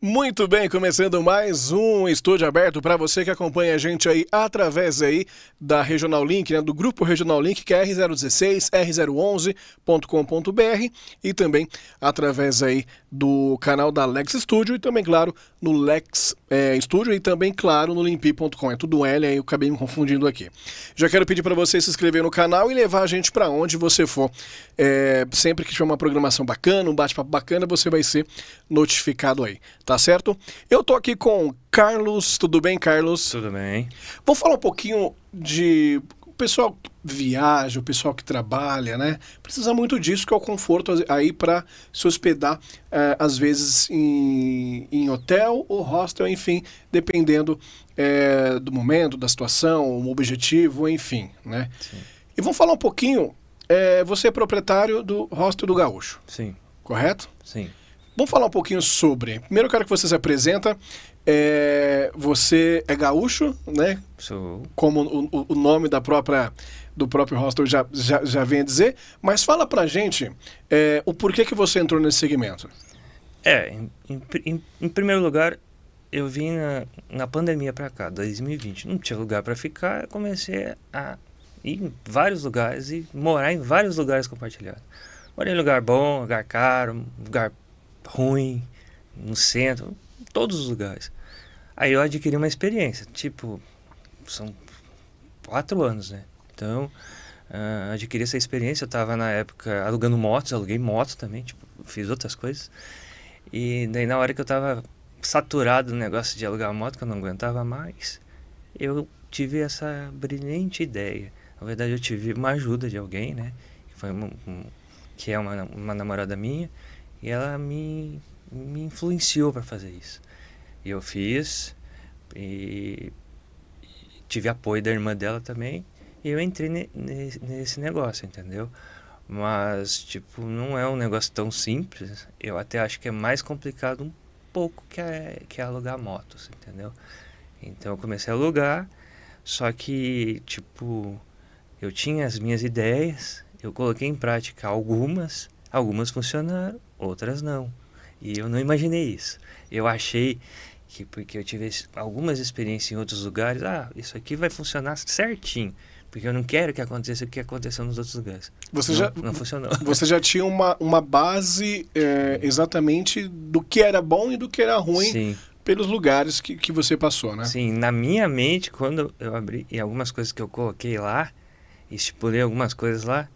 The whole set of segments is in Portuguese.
Muito bem, começando mais um estúdio aberto para você que acompanha a gente aí através aí da Regional Link, né, do grupo Regional Link, que é R016, r011.com.br e também através aí do canal da Lex Studio e também, claro, no Lex Studio e também, claro, no limpi.com. É tudo L, aí eu acabei me confundindo aqui. Já quero pedir para você se inscrever no canal e levar a gente para onde você for. Sempre que tiver uma programação bacana, um bate-papo bacana, você vai ser notificado aí. Tá certo? Eu tô aqui com o Carlos. Tudo bem, Carlos? Tudo bem. Vou falar um pouquinho de o pessoal que viaja, o pessoal que trabalha, né? Precisa muito disso, que é o conforto aí para se hospedar, às vezes em hotel ou hostel, enfim, dependendo do momento, da situação, o objetivo, enfim, né? Sim. E vamos falar um pouquinho, você é proprietário do Hostel do Gaúcho, Sim. correto? Sim. Vamos falar um pouquinho sobre. Primeiro eu quero que você se apresenta. Você é gaúcho, né? Sou. Como o nome do próprio hostel já vem a dizer. Mas fala pra gente o porquê que você entrou nesse segmento. Em primeiro lugar, eu vim na pandemia pra cá, 2020. Não tinha lugar pra ficar, eu comecei a ir em vários lugares e morar em vários lugares compartilhados. Morei em lugar bom, lugar caro, lugar ruim, no centro, em todos os lugares. Aí eu adquiri uma experiência, são 4 anos, né? Então, adquiri essa experiência, eu tava na época alugando motos, aluguei moto também, fiz outras coisas. E daí na hora que eu tava saturado do negócio de alugar moto, que eu não aguentava mais, eu tive essa brilhante ideia. Na verdade eu tive uma ajuda de alguém, né? Que é uma namorada minha, e ela me influenciou para fazer isso. E eu fiz, e tive apoio da irmã dela também, e eu entrei nesse negócio, entendeu? Mas, não é um negócio tão simples. Eu até acho que é mais complicado um pouco que alugar motos, entendeu? Então eu comecei a alugar, só que, eu tinha as minhas ideias, eu coloquei em prática algumas funcionaram, outras não. E eu não imaginei isso. Eu achei que porque eu tive algumas experiências em outros lugares, isso aqui vai funcionar certinho, porque eu não quero que aconteça o que aconteceu nos outros lugares. Não funcionou. Você já tinha uma base exatamente do que era bom e do que era ruim. Sim. Pelos lugares que você passou, né? Sim, na minha mente, quando eu abri, e algumas coisas que eu coloquei lá, estipulei algumas coisas lá,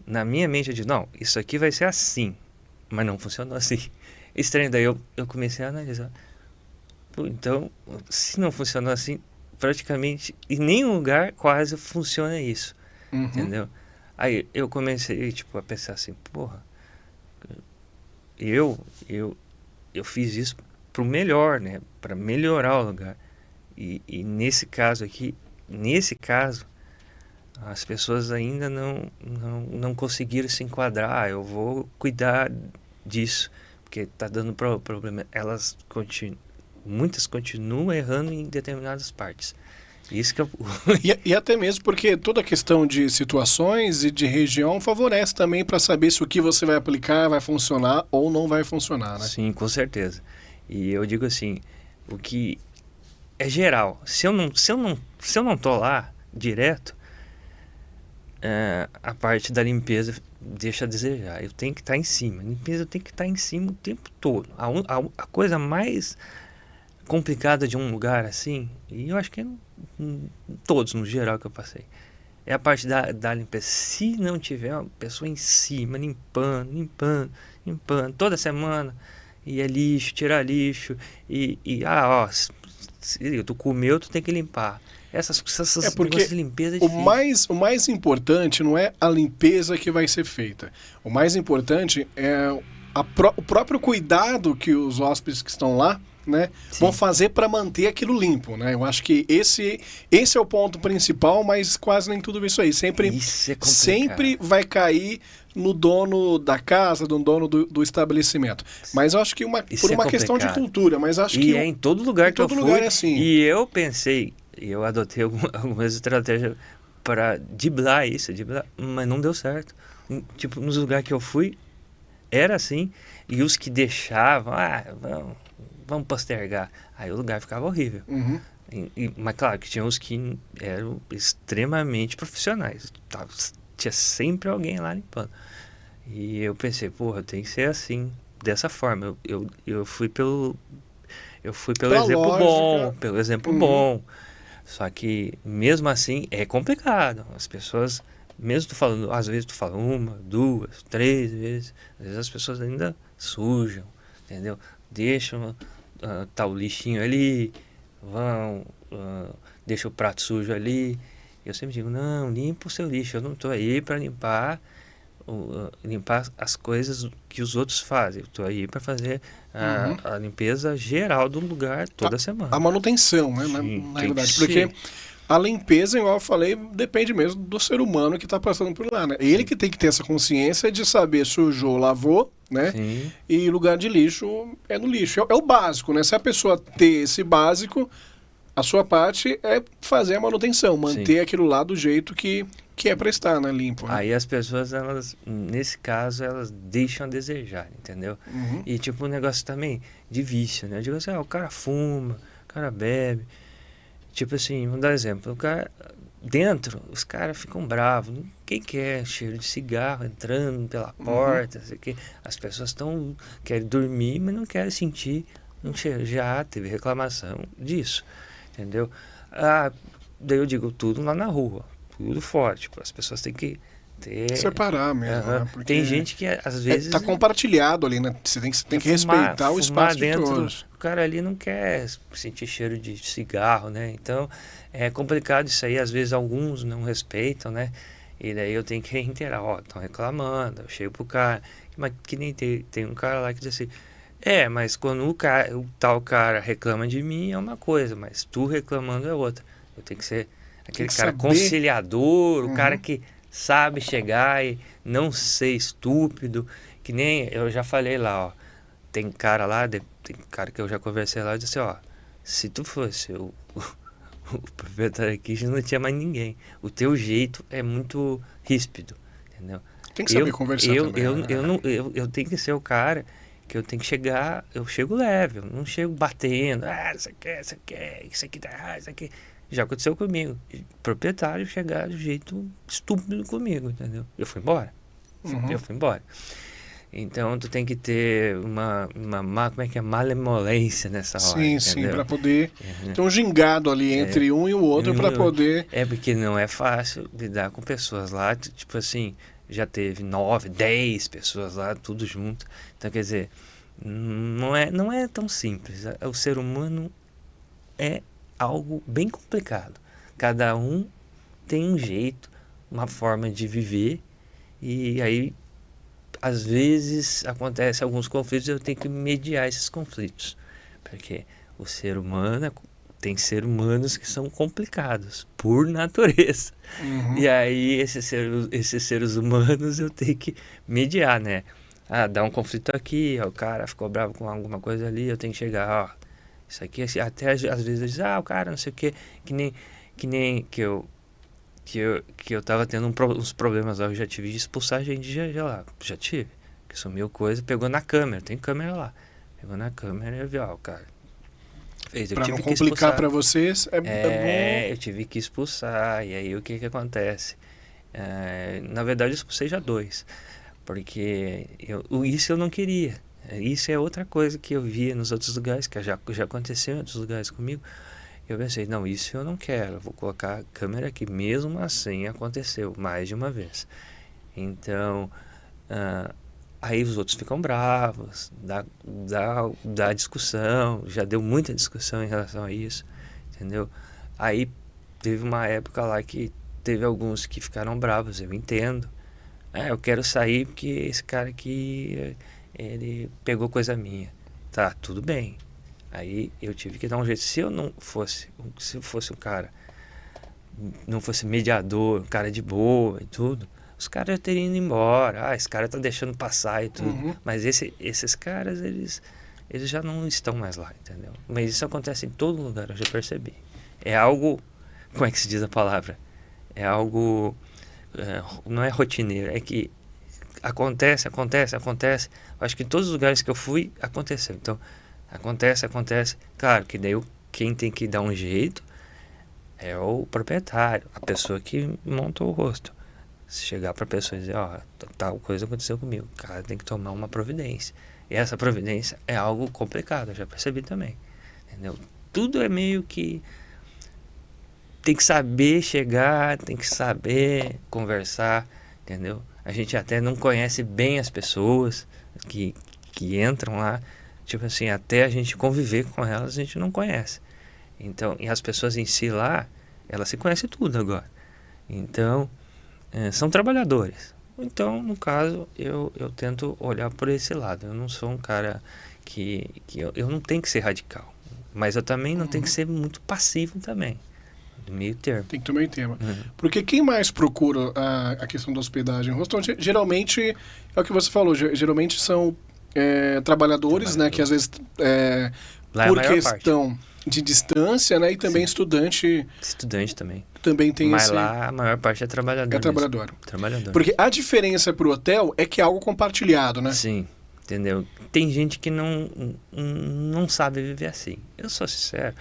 na minha mente eu disse, não, isso aqui vai ser assim, mas não funcionou assim. Estranho, daí eu comecei a analisar. Então, se não funcionou assim, praticamente em nenhum lugar quase funciona isso, entendeu? Aí eu comecei, a pensar assim, eu fiz isso pro melhor, né? Para melhorar o lugar. E nesse caso, as pessoas ainda não conseguiram se enquadrar. Eu vou cuidar disso, porque tá dando problema. Muitas continuam errando em determinadas partes. Isso que e até mesmo porque toda a questão de situações e de região favorece também para saber se o que você vai aplicar vai funcionar ou não vai funcionar, né? Sim, com certeza. E eu digo assim, o que é geral. Se eu não tô lá direto, a parte da limpeza deixa a desejar. Eu tenho que estar em cima. A limpeza eu tenho que estar em cima o tempo todo. A coisa mais complicada de um lugar assim, e eu acho que todos no geral que eu passei, é a parte da limpeza. Se não tiver uma pessoa em cima limpando toda semana, e é lixo, tirar lixo, se tu comeu, tu tem que limpar. Essas porque de limpeza é o mais importante não é a limpeza que vai ser feita. O mais importante é o próprio cuidado que os hóspedes que estão lá, né, vão fazer para manter aquilo limpo, né? Eu acho que esse é o ponto principal, mas quase nem tudo isso aí. Sempre vai cair no dono da casa, no dono do estabelecimento. Mas eu acho que por uma questão de cultura, mas acho que em todo lugar que eu fui, lugar é assim. E eu pensei, eu adotei algumas estratégias para driblar isso, mas não deu certo. Nos lugares que eu fui, era assim, e os que deixavam, vamos postergar. Aí o lugar ficava horrível. Uhum. Mas claro que tinha uns que eram extremamente profissionais. Tinha sempre alguém lá limpando. E eu pensei, porra, tem que ser assim, dessa forma. Eu fui pelo Pela exemplo lógica. bom, pelo exemplo Uhum. bom. Só que mesmo assim é complicado. As pessoas, mesmo tu falando, às vezes tu fala uma, duas, três vezes, às vezes as pessoas ainda sujam, entendeu? Deixam tá o lixinho ali, vão, deixa o prato sujo ali. Eu sempre digo, não, limpa o seu lixo, eu não tô aí para limpar as coisas que os outros fazem. Eu tô aí para fazer Uhum. a limpeza geral do lugar toda semana. A manutenção, né? Sim, Na tem que realidade. Porque ser. a limpeza, igual eu falei, depende mesmo do ser humano que está passando por lá, né? Ele Sim. que tem que ter essa consciência de saber sujou, lavou, né? Sim, E lugar de lixo é no lixo. É o básico, né? Se a pessoa ter esse básico, a sua parte é fazer a manutenção, sim. manter aquilo lá do jeito que é para estar, né? Limpo, né? Aí as pessoas, elas, nesse caso, elas deixam a desejar, entendeu? Uhum. E tipo, um negócio também de vício, né? Eu digo assim, o cara fuma, o cara bebe. Tipo assim, vamos dar exemplo, o cara, dentro, os caras ficam bravos. Quem quer cheiro de cigarro entrando pela Uhum. porta, sei que as pessoas querem dormir, mas não querem sentir um cheiro. Já teve reclamação disso, entendeu? Daí eu digo tudo lá na rua, tudo fora, tipo, as pessoas têm que ter. Separar mesmo, Aham. né? Tem Porque gente que às tá vezes compartilhado ali, né? Você tem que respeitar o fumar espaço de dentro, todos. o cara ali não quer sentir cheiro de cigarro, né? Então é complicado isso aí, às vezes alguns não respeitam, né? E daí eu tenho que reiterar, ó, estão reclamando, eu chego pro cara, mas que nem tem um cara lá que diz assim, mas quando o tal cara reclama de mim é uma coisa, mas tu reclamando é outra. Eu tenho que ser Tem aquele que cara saber. conciliador, o cara Uhum. que sabe chegar e não ser estúpido, que nem eu já falei lá, ó. Tem cara que eu já conversei lá e disse assim, ó, se tu fosse o proprietário aqui, já não tinha mais ninguém. O teu jeito é muito ríspido, entendeu? Tem que saber conversar também, né? Eu tenho que ser o cara que eu tenho que chegar, eu chego leve, eu não chego batendo, isso aqui tá errado, isso aqui. Já aconteceu comigo. O proprietário chegar de jeito estúpido comigo, entendeu? Eu fui embora. Uhum. Eu fui embora. Então tu tem que ter como é que é? Malemolência nessa hora, Sim, sim, entendeu? para poder Uhum. ter um gingado ali entre um e o outro para poder. É porque não é fácil lidar com pessoas lá, tipo assim, já teve 9, 10 pessoas lá, tudo junto. Então, quer dizer, não é tão simples. O ser humano é algo bem complicado. Cada um tem um jeito, uma forma de viver, e aí às vezes acontece alguns conflitos, eu tenho que mediar esses conflitos, porque o ser humano tem seres humanos que são complicados por natureza. Uhum. E aí esses seres humanos eu tenho que mediar, né? Dá um conflito aqui, ó, o cara ficou bravo com alguma coisa ali, eu tenho que chegar, ó, isso aqui, até às vezes eu diz, o cara não sei o que, que nem que eu tava tendo uns problemas lá, eu já tive de expulsar gente de lá, já tive, que sumiu coisa, pegou na câmera, tem câmera lá, pegou na câmera e eu vi, ó, o cara fez, eu Para não tive que complicar expulsar, para vocês, é bom. eu tive que expulsar, e aí o que que acontece? Na verdade eu expulsei já 2, porque isso eu não queria, isso é outra coisa que eu via nos outros lugares, que já aconteceu em outros lugares comigo. Eu pensei, não, isso eu não quero, eu vou colocar a câmera aqui. Mesmo assim, aconteceu mais de uma vez. Então, aí os outros ficam bravos, dá discussão, já deu muita discussão em relação a isso, entendeu? Aí teve uma época lá que teve alguns que ficaram bravos, eu entendo. Eu quero sair porque esse cara aqui, ele pegou coisa minha. Tá, tudo bem. Aí eu tive que dar um jeito. Se eu fosse um cara, não fosse mediador, um cara de boa e tudo, os caras já teriam ido embora. Esse cara tá deixando passar e tudo. Uhum. Mas esses caras, eles já não estão mais lá, entendeu? Mas isso acontece em todo lugar, eu já percebi. É algo, como é que se diz a palavra? É algo, não é rotineiro, é que acontece. Acho que em todos os lugares que eu fui, aconteceu. Então, Acontece. Claro que daí quem tem que dar um jeito é o proprietário, a pessoa que monta o rosto. Se chegar para a pessoa e dizer, ó, tal coisa aconteceu comigo, o cara tem que tomar uma providência. E essa providência é algo complicado, eu já percebi também. Entendeu? Tudo é meio que tem que saber chegar, tem que saber conversar, entendeu? A gente até não conhece bem as pessoas que entram lá, tipo assim, até a gente conviver com elas, a gente não conhece. Então, e as pessoas em si lá, elas se conhecem tudo agora. Então, são trabalhadores. Então, no caso, eu tento olhar por esse lado. Eu não sou um cara que eu não tenho que ser radical. Mas eu também não tenho que ser muito passivo também. Do meio termo. Tem que ter meio termo. Porque quem mais procura a questão da hospedagem em hostel, geralmente, é o que você falou, geralmente são trabalhadores, né, que às vezes, por questão de distância, né, e também estudante. Estudante também. Também tem Mas lá a maior parte é trabalhador. É trabalhador. Trabalhador. Porque a diferença pro hotel é que é algo compartilhado, né? Sim, entendeu? Tem gente que não sabe viver assim. Eu sou sincero.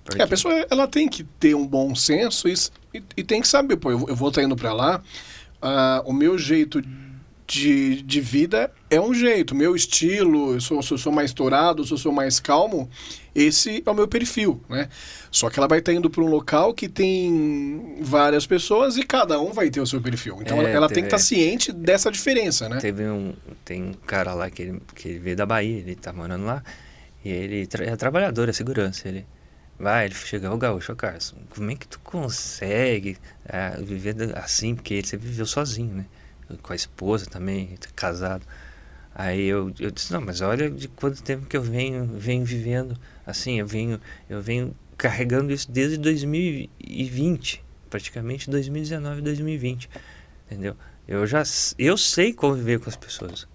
Porque... A pessoa ela tem que ter um bom senso e tem que saber, pô, eu vou estar indo para lá, o meu jeito de vida é um jeito, o meu estilo, se eu sou mais estourado, se eu sou mais calmo, esse é o meu perfil, né? Só que ela vai estar indo para um local que tem várias pessoas e cada um vai ter o seu perfil. Então ela tem que estar ciente dessa diferença, né? Tem um cara lá que ele veio da Bahia, ele tá morando lá, e ele é trabalhador, é segurança, ele chega ao gaúcho, Carlos, como é que tu consegue viver assim? Porque você viveu sozinho, né? Com a esposa também, casado. Aí eu disse, não, mas olha de quanto tempo que eu venho vivendo assim, eu venho carregando isso desde 2020, praticamente 2019, 2020, entendeu? Eu sei conviver com as pessoas,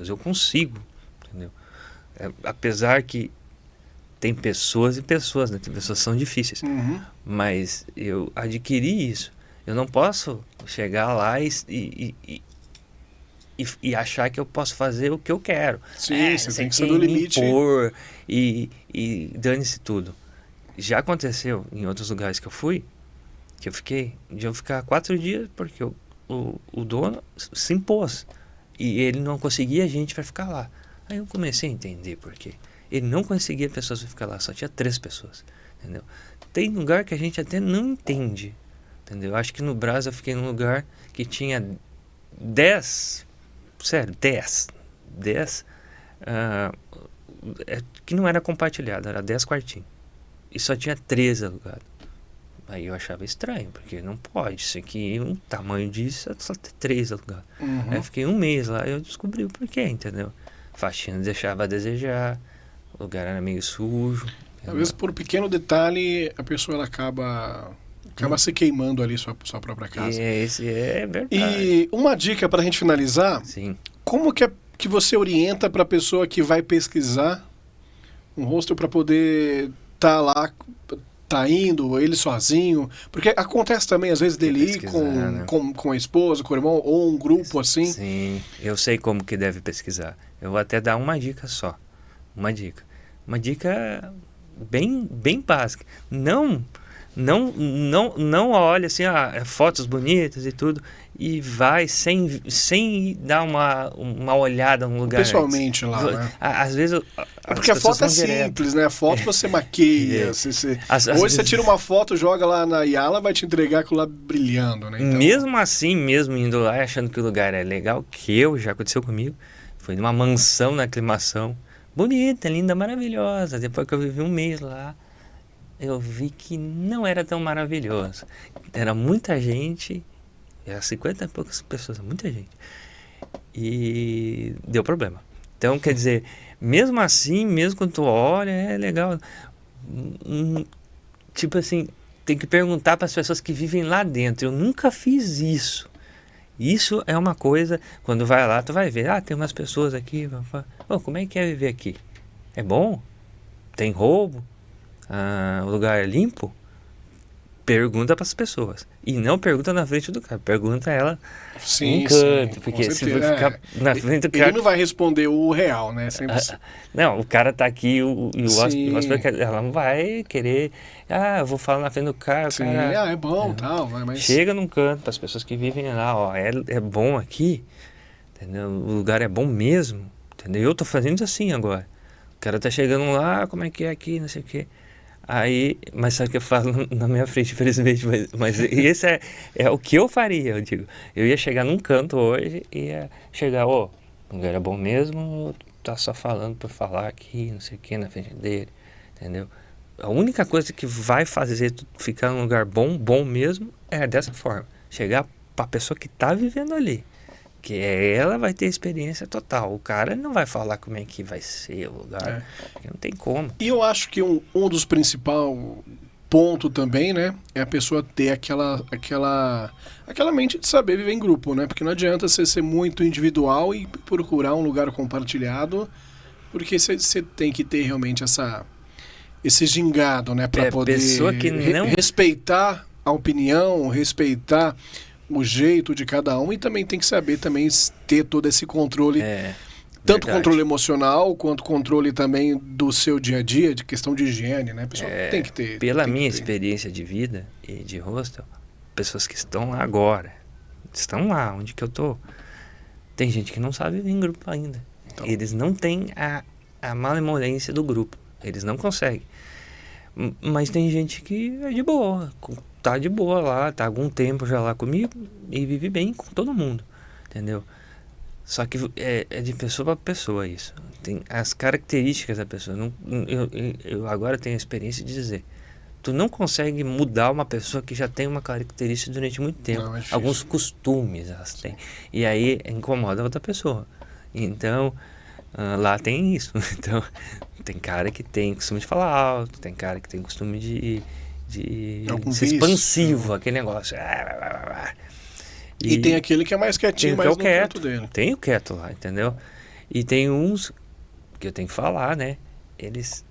eu consigo, entendeu? Apesar que tem pessoas e pessoas, né? Tem pessoas que são difíceis. Mas eu adquiri isso. Eu não posso chegar lá e achar que eu posso fazer o que eu quero. Sim, você tem que saber o limite. Impor e dane-se tudo. Já aconteceu em outros lugares que eu fui, que eu ficar 4 dias porque o dono se impôs. E ele não conseguia gente para ficar lá. Aí eu comecei a entender por quê. Ele não conseguia pessoas para ficar lá, só tinha 3 pessoas, entendeu? Tem lugar que a gente até não entende, entendeu? Acho que no Brasil eu fiquei num lugar que tinha 10, sério, 10, que não era compartilhado, era 10 quartinhos, e só tinha 13 alugados. Aí eu achava estranho, porque não pode, isso aqui, o tamanho disso é só ter 3 alugados. Aí eu fiquei 1 mês lá e eu descobri o porquê, entendeu? Faxina deixava a desejar, o lugar era meio sujo. Às vezes, por um pequeno detalhe, a pessoa ela acaba se queimando ali sua própria casa. Esse é verdade. E uma dica para a gente finalizar. Sim. Como que você orienta para a pessoa que vai pesquisar um hostel para poder estar lá, tá indo, ele sozinho? Porque acontece também, às vezes, dele ir com a esposa, com o irmão, ou um grupo assim. Sim, eu sei como que deve pesquisar. Eu vou até dar uma dica só. Uma dica bem básica. Não olha assim, fotos bonitas e tudo, e vai sem dar uma olhada no lugar pessoalmente antes. Lá, né? Às vezes porque a foto é simples, né? A foto você maqueia, hoje você tira uma foto, joga lá na Yala, vai te entregar aquilo lá brilhando, né? Então... Mesmo assim, mesmo indo lá achando que o lugar é legal, já aconteceu comigo, foi numa mansão na aclimação, bonita, linda, maravilhosa. Depois que eu vivi 1 mês lá, eu vi que não era tão maravilhoso. Era muita gente, era 50 e poucas pessoas, muita gente. E deu problema. Então, quer dizer, mesmo assim, mesmo quando tu olha, é legal. Tipo assim, tem que perguntar para as pessoas que vivem lá dentro. Eu nunca fiz isso. Isso é uma coisa, quando vai lá, tu vai ver, tem umas pessoas aqui, como é que é viver aqui? É bom? Tem roubo? O lugar é limpo? pergunta para as pessoas. E não pergunta na frente do cara, pergunta ela Sim, em canto. sim, Porque com se vai certeza. ficar na frente do cara... Ele não vai responder o real, né? Sempre assim. Não, o cara tá aqui e o Sim. hóspede, ela não vai querer... eu vou falar na frente do cara, o Sim, cara... é bom, tal, mas... Chega num canto, para as pessoas que vivem lá, ó, é bom aqui, entendeu? O lugar é bom mesmo, entendeu? Eu tô fazendo assim agora. O cara tá chegando lá, como é que é aqui, não sei o quê. Aí, mas sabe o que eu falo na minha frente, infelizmente, mas esse é o que eu faria, eu digo. Eu ia chegar num canto hoje e ia chegar, o lugar é bom mesmo, ou tá só falando por falar aqui, não sei o que, na frente dele, entendeu? A única coisa que vai fazer tu ficar num lugar bom mesmo, é dessa forma. Chegar pra pessoa que tá vivendo ali. Que ela vai ter experiência total. O cara não vai falar como é que vai ser o lugar. Não tem como. E eu acho que um dos principais pontos também, né, é a pessoa ter aquela mente de saber viver em grupo, né? Porque não adianta você ser muito individual e procurar um lugar compartilhado, porque você tem que ter realmente esse gingado, né, para poder pessoa que não... respeitar a opinião, respeitar o jeito de cada um, e também tem que saber também ter todo esse controle, tanto verdade. controle emocional, quanto controle também do seu dia a dia, de questão de higiene, né? Pessoal, tem que ter. Pela tem minha que ter. experiência de vida e de hostel, pessoas que estão lá agora, estão lá onde que eu tô, tem gente que não sabe viver em grupo ainda. Então, eles não têm a malemolência do grupo, eles não conseguem. Mas tem gente que é de boa, tá de boa lá, tá há algum tempo já lá comigo e vive bem com todo mundo, entendeu? Só que é de pessoa para pessoa isso. Tem as características da pessoa. Eu agora tenho a experiência de dizer, tu não consegue mudar uma pessoa que já tem uma característica durante muito tempo. Não, é difícil. Alguns costumes elas têm. E aí incomoda a outra pessoa. Então, lá tem isso. Então, tem cara que tem costume de falar alto, tem cara que tem costume de ser expansivo, aquele negócio. E tem aquele que é mais quietinho, mais no canto dele. Tem o quieto lá, entendeu? E tem uns que eu tenho que falar, né? Eles,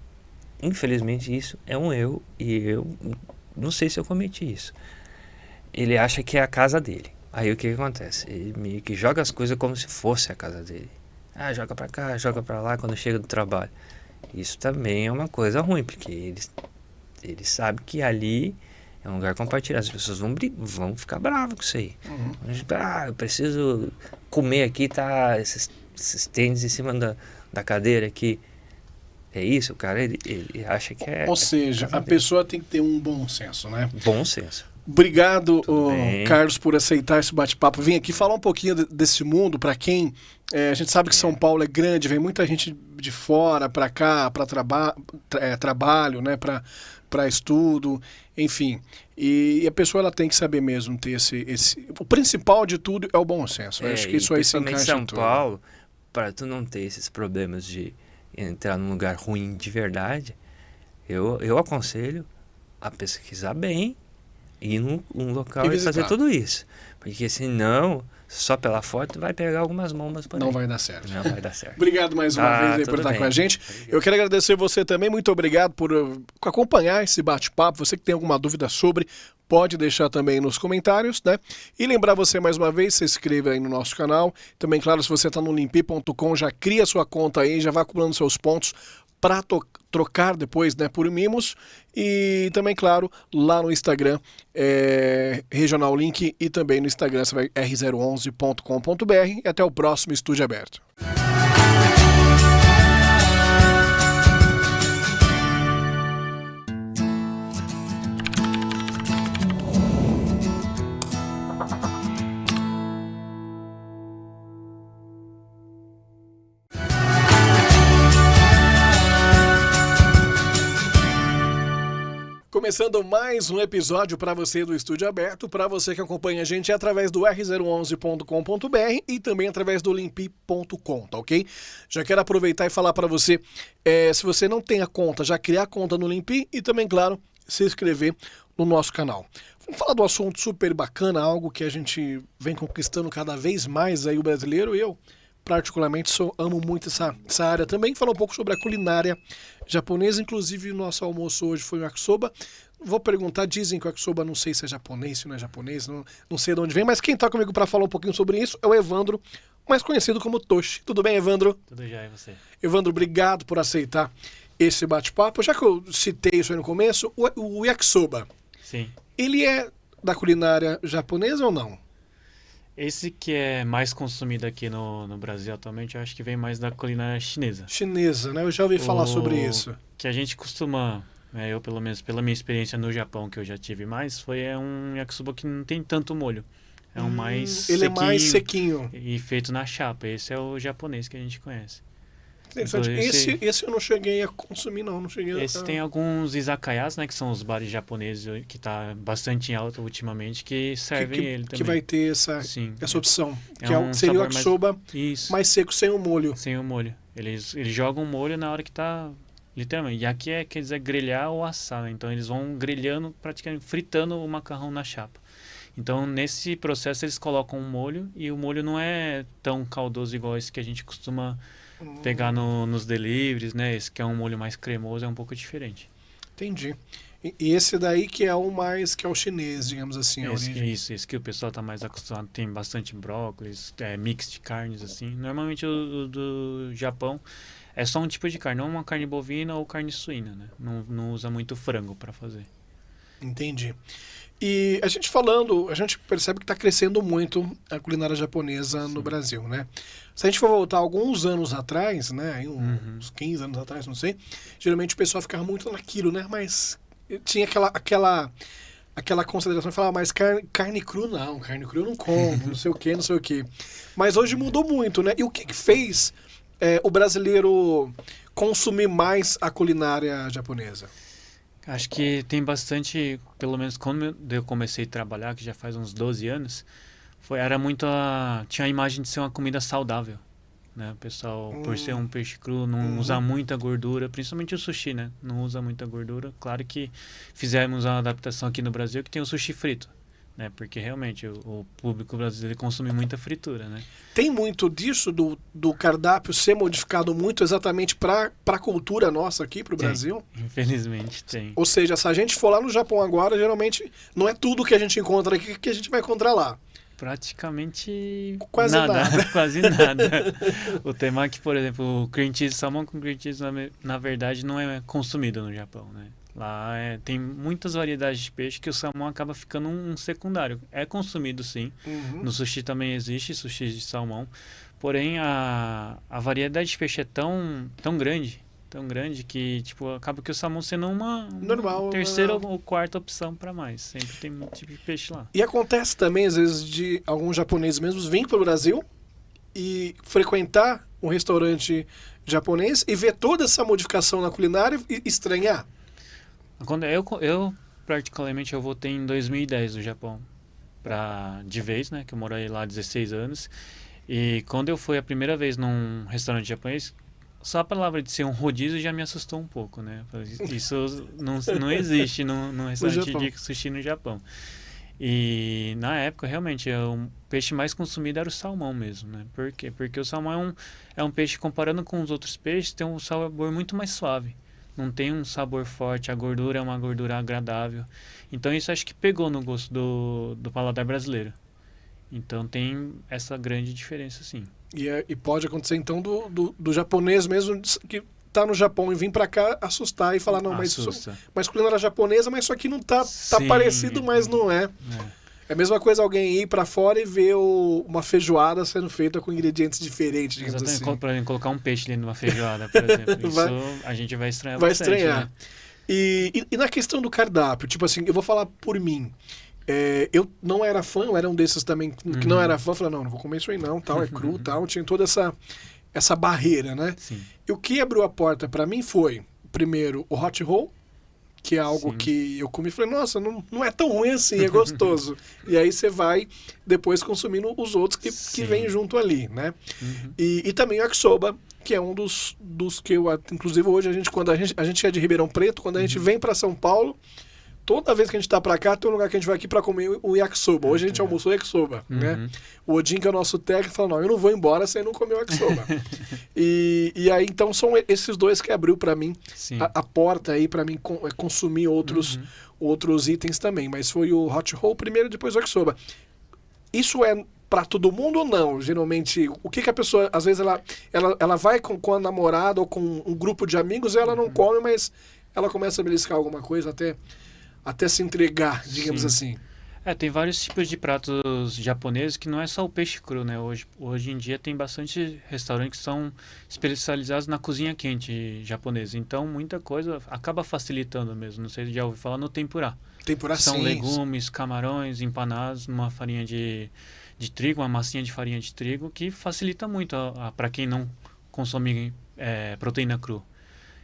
infelizmente, isso é um erro, e eu não sei se eu cometi isso. Ele acha que é a casa dele. Aí o que acontece? Ele meio que joga as coisas como se fosse a casa dele. Joga pra cá, joga pra lá quando chega do trabalho. Isso também é uma coisa ruim, porque eles sabem que ali é um lugar compartilhado. As pessoas vão ficar bravas com isso aí. Eu preciso comer aqui, tá esses tênis em cima da cadeira aqui. É isso, o cara, ele acha que é... Ou seja, a pessoa tem que ter um bom senso, né? Bom senso. Obrigado, Carlos, por aceitar esse bate-papo. Vim aqui falar um pouquinho desse mundo, para quem... a gente sabe que São Paulo é grande, vem muita gente de fora para cá, para trabalho, né, para estudo, enfim. E a pessoa ela tem que saber mesmo ter esse... O principal de tudo é o bom senso. Eu acho que isso aí se encaixa em São tudo. Paulo, para tu não ter esses problemas de entrar num lugar ruim de verdade, eu aconselho a pesquisar bem, ir num local e fazer tudo isso. Porque senão, só pela foto, vai pegar algumas bombas por aí. Não vai dar certo. Não vai dar certo. Obrigado mais uma vez aí por estar com a gente. Obrigado. Eu quero agradecer você também. Muito obrigado por acompanhar esse bate-papo. Você que tem alguma dúvida sobre, pode deixar também nos comentários, né? E lembrar você mais uma vez, se inscreva aí no nosso canal. Também, claro, se você está no limpi.com, já cria sua conta aí, já vai acumulando seus pontos para trocar depois, né, por mimos. E também, claro, lá no Instagram, Regional Link, e também no Instagram você vai r011.com.br. E até o próximo Estúdio Aberto. Começando mais um episódio para você do Estúdio Aberto, para você que acompanha a gente através do r011.com.br e também através do limpi.com, tá ok? Já quero aproveitar e falar para você, se você não tem a conta, já criar a conta no Limpi e também, claro, se inscrever no nosso canal. Vamos falar do assunto super bacana, algo que a gente vem conquistando cada vez mais aí o brasileiro, e eu particularmente amo muito essa área também. Falar um pouco sobre a culinária japonesa, inclusive o nosso almoço hoje foi o yakisoba. Vou perguntar, dizem que o yakisoba não sei se é japonês, se não é japonês, não sei de onde vem, mas quem está comigo para falar um pouquinho sobre isso é o Evandro, mais conhecido como Toshi. Tudo bem, Evandro? Tudo já, e você? Evandro, obrigado por aceitar esse bate-papo. Já que eu citei isso aí no começo, o yakisoba, Sim. ele é da culinária japonesa ou não? Esse que é mais consumido aqui no Brasil atualmente, eu acho que vem mais da culinária chinesa. Chinesa, né? Eu já ouvi falar sobre isso. Que a gente costuma, eu pelo menos pela minha experiência no Japão, que eu já tive mais, é um yakisoba que não tem tanto molho. É um mais Ele sequinho, é mais sequinho. E feito na chapa. Esse é o japonês que a gente conhece. Interessante. Esse eu não cheguei a consumir, não. Esse tem alguns izakayas, né, que são os bares japoneses, que está bastante em alta ultimamente, que servem ele também. Que vai ter essa opção. Seria o yakisoba mais seco, sem o molho. Sem o molho. Eles jogam o molho na hora que está... Literalmente. E aqui quer dizer grelhar ou assar, né? Então eles vão grelhando, praticamente fritando o macarrão na chapa. Então nesse processo eles colocam um molho, e o molho não é tão caldoso igual esse que a gente costuma pegar nos deliveries, né? Esse que é um molho mais cremoso, é um pouco diferente. Entendi. E esse daí que é que é o chinês, digamos assim, a origem. Esse que o pessoal está mais acostumado, tem bastante brócolis, mix de carnes, assim. Normalmente o do Japão é só um tipo de carne, não uma carne bovina ou carne suína, né? Não usa muito frango para fazer. Entendi. E a gente percebe que está crescendo muito a culinária japonesa no Brasil, né? Se a gente for voltar alguns anos atrás, né? Uns 15 anos atrás, não sei, geralmente o pessoal ficava muito naquilo, né? Mas tinha aquela consideração de falar, mas carne crua eu não como, não sei o quê. Mas hoje mudou muito, né? E o que fez o brasileiro consumir mais a culinária japonesa? Acho que tem bastante, pelo menos quando eu comecei a trabalhar, que já faz uns 12 anos, tinha a imagem de ser uma comida saudável, né? O pessoal, por ser um peixe cru, não usa muita gordura, principalmente o sushi, né? Não usa muita gordura. Claro que fizemos uma adaptação aqui no Brasil que tem o sushi frito, né? Porque realmente o público brasileiro consome muita fritura, né? Tem muito disso do cardápio ser modificado muito exatamente para a cultura nossa aqui, para o Brasil? Infelizmente tem. Ou seja, se a gente for lá no Japão agora, geralmente não é tudo que a gente encontra aqui que a gente vai encontrar lá. Praticamente quase nada. Quase nada. O temaki, por exemplo, o cream cheese, salmão com cream cheese, na verdade, não é consumido no Japão, né? Lá tem muitas variedades de peixe que o salmão acaba ficando um secundário. É consumido, sim. No sushi também existe sushi de salmão. Porém, a variedade de peixe é tão grande que acaba que o salmão sendo uma terceira ou quarta opção para mais. Sempre tem muito tipo de peixe lá. E acontece também, às vezes, de alguns japoneses mesmos virem para o Brasil e frequentar um restaurante japonês e ver toda essa modificação na culinária e estranhar. Quando eu particularmente, eu voltei em 2010 do Japão, de vez, né, que eu morei lá há 16 anos, e quando eu fui a primeira vez num restaurante japonês, só a palavra de ser um rodízio já me assustou um pouco, né, isso não existe num restaurante de sushi no Japão. E na época, realmente, o peixe mais consumido era o salmão mesmo, né, por quê? Porque o salmão é um peixe, comparando com os outros peixes, tem um sabor muito mais suave. Não tem um sabor forte, a gordura é uma gordura agradável. Então isso acho que pegou no gosto do paladar brasileiro. Então tem essa grande diferença, sim. E pode acontecer então do japonês mesmo, que tá no Japão e vir para cá assustar e falar, não, mas culinária japonesa, mas isso aqui não tá parecido, mas não é. É a mesma coisa alguém ir para fora e ver uma feijoada sendo feita com ingredientes diferentes, digamos assim. Exatamente, por exemplo, colocar um peixe dentro de uma feijoada, por exemplo. Isso a gente vai estranhar bastante. Vai estranhar. Né? E na questão do cardápio, tipo assim, eu vou falar por mim. Eu não era fã, eu era um desses também que não era fã. Falei, não vou comer isso aí não, tal, é cru, tal. Tinha toda essa barreira, né? Sim. E o que abriu a porta para mim foi, primeiro, o hot roll, que é algo que eu comi e falei, nossa, não é tão ruim assim, é gostoso. E aí você vai depois consumindo os outros que vêm junto ali, né? E também o yakisoba, que é um dos que eu, inclusive hoje, quando a gente é de Ribeirão Preto, quando a gente vem para São Paulo, toda vez que a gente tá pra cá, tem um lugar que a gente vai aqui pra comer o yakisoba. Hoje a gente almoçou yakisoba, né? O Odin, que é o nosso técnico, falou, não, eu não vou embora sem não comer o yakisoba. e aí, então, são esses dois que abriu pra mim a porta aí pra mim consumir outros itens também. Mas foi o hot roll primeiro, depois o yakisoba. Isso é pra todo mundo ou não? Geralmente, o que a pessoa, às vezes, ela vai com a namorada ou com um grupo de amigos e ela não come, mas ela começa a beliscar alguma coisa até se entregar, digamos assim. Tem vários tipos de pratos japoneses que não é só o peixe cru, né? Hoje em dia tem bastante restaurantes que são especializados na cozinha quente japonesa. Então, muita coisa acaba facilitando mesmo. Não sei se já ouviu falar no tempurá. Tempurá, são sim. legumes, camarões empanados numa farinha de trigo, uma massinha de farinha de trigo, que facilita muito para quem não consome proteína cru.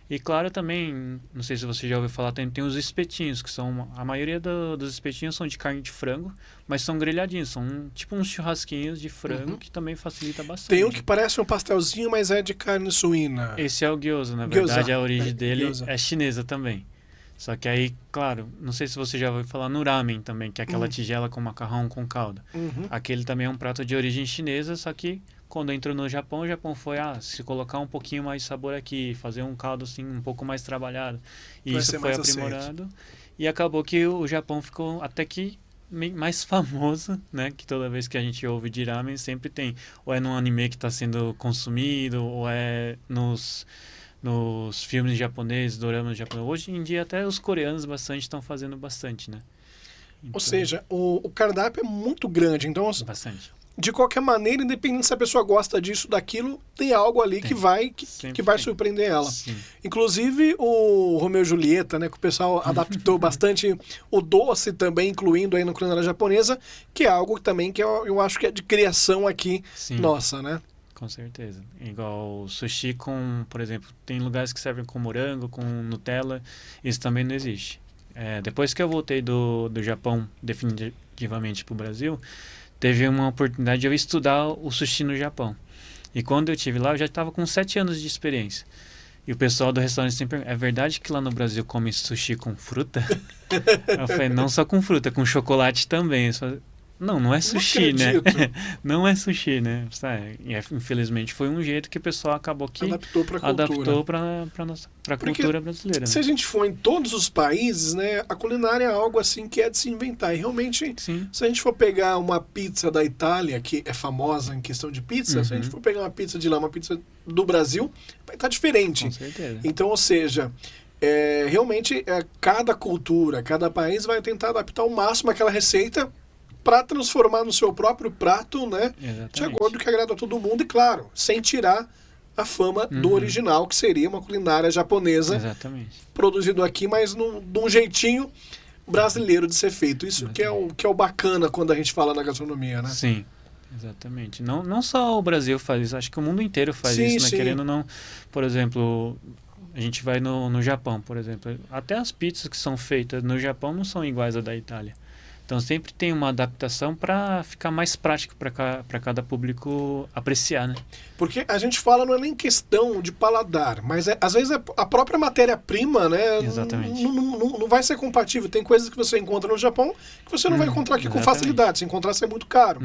E claro também, não sei se você já ouviu falar, tem os espetinhos, que são, a maioria dos espetinhos são de carne de frango, mas são grelhadinhos, são tipo uns churrasquinhos de frango, que também facilita bastante. Tem um que parece um pastelzinho, mas é de carne suína. Esse é o gyoza, na verdade a origem dele é chinesa também. Só que aí, claro, não sei se você já ouviu falar no ramen também, que é aquela tigela com macarrão com calda. Aquele também é um prato de origem chinesa, só que quando entrou no Japão, o Japão foi, se colocar um pouquinho mais de sabor aqui, fazer um caldo assim um pouco mais trabalhado. E isso foi aprimorado. E acabou que o Japão ficou até que mais famoso, né? Que toda vez que a gente ouve de ramen, sempre tem. Ou é num anime que está sendo consumido, ou é nos filmes japoneses, doramas japoneses. Hoje em dia até os coreanos estão fazendo bastante, né? Então, ou seja, o cardápio é muito grande, então bastante. De qualquer maneira, independente se a pessoa gosta disso, daquilo, tem algo ali que vai surpreender ela. Sim. Inclusive o Romeu e Julieta, né, que o pessoal adaptou bastante o doce também, incluindo aí na culinária japonesa, que é algo também que eu acho que é de criação aqui nossa, né? Com certeza. Igual o sushi com, por exemplo, tem lugares que servem com morango, com Nutella, isso também não existe. Depois que eu voltei do Japão definitivamente para o Brasil, teve uma oportunidade de eu estudar o sushi no Japão. E quando eu estive lá, eu já estava com 7 anos de experiência. E o pessoal do restaurante sempre pergunta, é verdade que lá no Brasil come sushi com fruta? Eu falei, não só com fruta, com chocolate também. Não é sushi, né? Não é sushi, né? Infelizmente foi um jeito que o pessoal acabou que adaptou para a cultura brasileira. Né? Se a gente for em todos os países, né, a culinária é algo assim que é de se inventar. E realmente, se a gente for pegar uma pizza da Itália, que é famosa em questão de pizza, se a gente for pegar uma pizza de lá, uma pizza do Brasil, vai estar diferente. Com certeza. Então, ou seja, realmente cada cultura, cada país vai tentar adaptar ao máximo aquela receita para transformar no seu próprio prato, né? Exatamente. De acordo com o que agrada a todo mundo e, claro, sem tirar a fama do original, que seria uma culinária japonesa produzido aqui, mas de um jeitinho brasileiro de ser feito. Isso que é o bacana quando a gente fala na gastronomia, né? Sim, exatamente. Não só o Brasil faz isso, acho que o mundo inteiro faz isso, né? Querendo ou não, por exemplo, a gente vai no Japão, por exemplo, até as pizzas que são feitas no Japão não são iguais à da Itália. Então sempre tem uma adaptação para ficar mais prático para cada público apreciar, né? Porque a gente fala não é nem questão de paladar, mas às vezes a própria matéria-prima, né? Exatamente. Não vai ser compatível. Tem coisas que você encontra no Japão que você não vai encontrar aqui com facilidade. Se encontrar, é muito caro.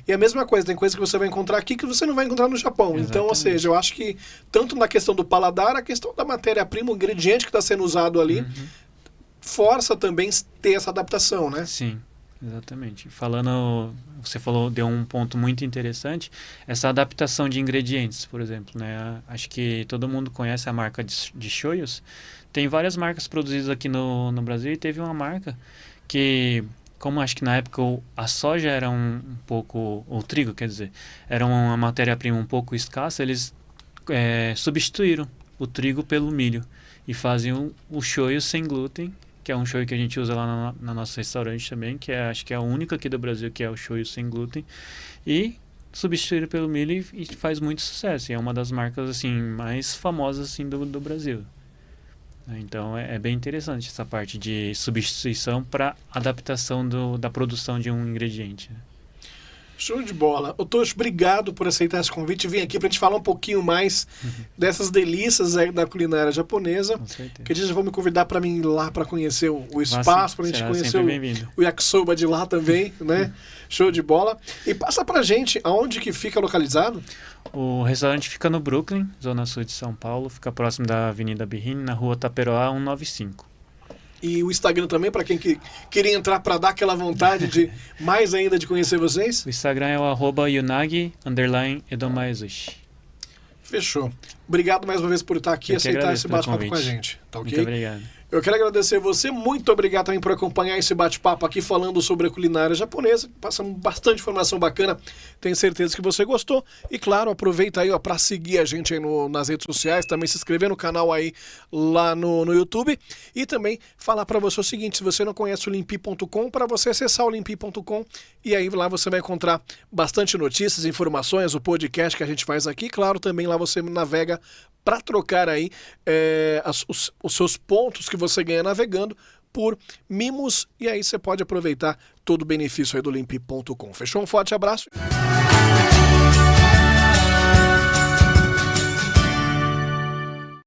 E a mesma coisa, tem coisas que você vai encontrar aqui que você não vai encontrar no Japão. Exatamente. Então, ou seja, eu acho que tanto na questão do paladar, a questão da matéria-prima, o ingrediente que está sendo usado ali, força também ter essa adaptação, né? Sim, exatamente. Você deu um ponto muito interessante, essa adaptação de ingredientes, por exemplo, né? Acho que todo mundo conhece a marca de shoyos. Tem várias marcas produzidas aqui no Brasil e teve uma marca que, como acho que na época a soja era um pouco, o trigo, quer dizer, era uma matéria-prima um pouco escassa, eles substituíram o trigo pelo milho e faziam o shoyu sem glúten, que é um shoyu que a gente usa lá na nosso restaurante também, que acho que é a única aqui do Brasil que é o shoyu sem glúten, e substituíram pelo milho e faz muito sucesso, e é uma das marcas assim mais famosas assim do Brasil. Então é bem interessante essa parte de substituição para adaptação da produção de um ingrediente. Show de bola. Ô Tocho, obrigado por aceitar esse convite e vir aqui pra gente falar um pouquinho mais dessas delícias aí da culinária japonesa. Com certeza. Que a gente vai me convidar pra mim ir lá pra conhecer o espaço, pra gente conhecer o yakisoba de lá também, né? Show de bola. E passa pra gente aonde que fica localizado. O restaurante fica no Brooklyn, zona sul de São Paulo, fica próximo da Avenida Birrini, na rua Taperoá 195. E o Instagram também, para quem queria entrar para dar aquela vontade de mais ainda de conhecer vocês? O Instagram é o @yunagi_edomaezushi. Fechou. Obrigado mais uma vez por estar aqui e aceitar esse bate-papo com a gente. Tá ok? Muito obrigado. Eu quero agradecer você, muito obrigado também por acompanhar esse bate-papo aqui falando sobre a culinária japonesa. Passamos bastante informação bacana, tenho certeza que você gostou. E claro, aproveita aí para seguir a gente aí nas redes sociais, também se inscrever no canal aí lá no YouTube. E também falar para você o seguinte, se você não conhece o Limpi.com, para você acessar o Limpi.com e aí lá você vai encontrar bastante notícias, informações, o podcast que a gente faz aqui. Claro, também lá você navega para trocar aí os seus pontos que você ganha navegando por mimos e aí você pode aproveitar todo o benefício aí do Limpi.com. Fechou? Um forte abraço.